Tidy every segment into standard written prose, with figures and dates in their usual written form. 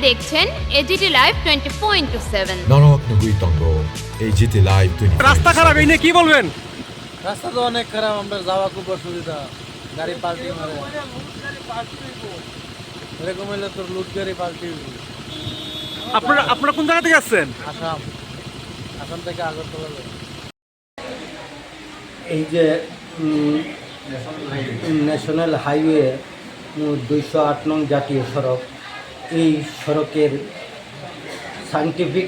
দেখছেন AGT live 24/7। নরক নগুই তঙ্গ AGT live 24। রাস্তা খারাপ, এই নিয়ে কি বলবেন? রাস্তা তো অনেক খারাপ, আমরা যাওয়া খুব অসুবিধা, গাড়ি পাল্টি মারে, এরকম হলে তোর লুট গাড়ি পাল্টি। আপনারা কোন জায়গা থেকে আসছেন? আসাম, আসাম থেকে আগরতলা যায়। এই যে ন্যাশনাল হাইওয়ে 208 নং জাতীয় সড়ক, এই সড়কের সায়েন্টিফিক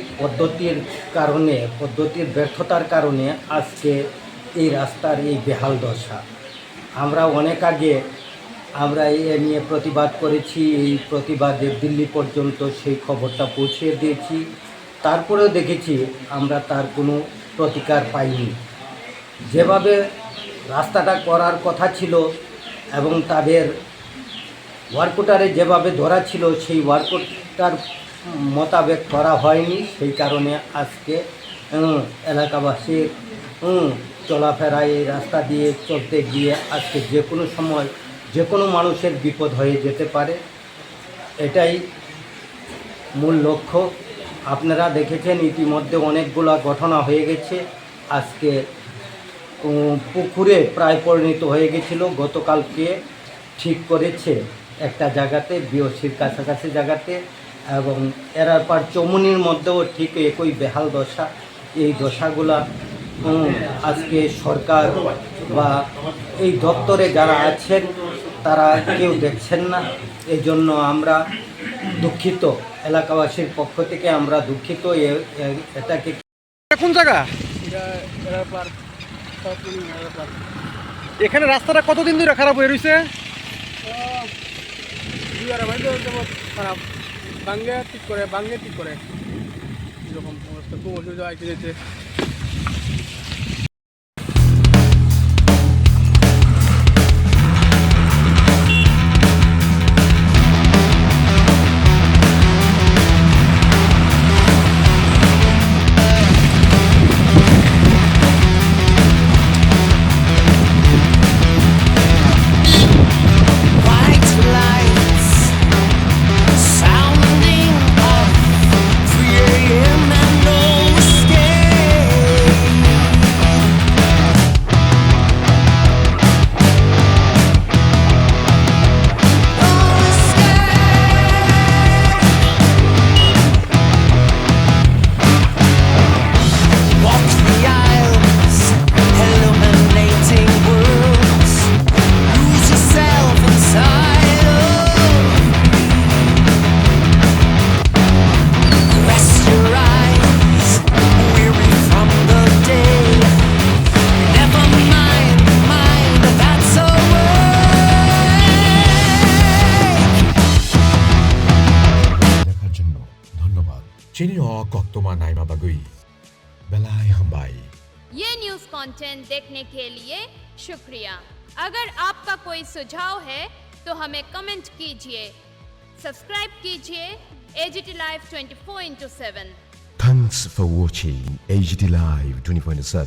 পদ্ধতির ব্যর্থতার কারণে আজকে এই রাস্তার এই বেহাল দশা। আমরা অনেক আগে এ নিয়ে প্রতিবাদ করেছি, এই প্রতিবাদে দিল্লি পর্যন্ত সেই খবরটা পৌঁছিয়ে দিয়েছি, তারপরেও দেখেছি আমরা তার কোনো প্রতিকার পাইনি। যেভাবে রাস্তাটা করার কথা ছিল এবং তাদের ওয়ার্কটারে যেভাবে ধরা ছিল সেই ওয়ার্কটার মোতাবেক করা হয়নি, সেই কারণে আজকে এলাকাবাসীর চলাফেরায় এই রাস্তা দিয়ে চলতে গিয়ে আজকে যে কোনো সময় যে কোনো মানুষের বিপদ হয়ে যেতে পারে। এটাই মূল লক্ষ্য। আপনারা দেখেছেন ইতিমধ্যে অনেকগুলো ঘটনা হয়ে গেছে। আজকে পুকুরে প্রায় পরিণত হয়ে গেছিল, গতকালকে ঠিক করেছে একটা জায়গাতে, বিওসির কাছাকাছি জায়গাতে, এবং এরার পার চমুনির মধ্যেও ঠিক একই বেহাল দশা। এই দশাগুলা আজকে সরকার বা এই দপ্তরে যারা আছেন তারা কেউ দেখছেন না। এই জন্য আমরা দুঃখিত, এলাকাবাসীর পক্ষ থেকে আমরা দুঃখিত। এটাকে কোন জায়গা? এখানে রাস্তাটা কতদিন ধরে খারাপ হয়ে রয়েছে? খারাপ, বাঙ্গে ঠিক করে এরকম অবস্থা, খুব অসুবিধা আইতে যেতে। चिनियो कोक्तोमा नाइमा बगुई बेलाई हम्बाई। ये न्यूज़ कंटेंट देखने के लिए शुक्रिया। अगर आपका कोई सुझाव है तो हमें कमेंट कीजिए, सब्सक्राइब कीजिए AGT live 24/7। Thanks for watching AGT Live 24/7.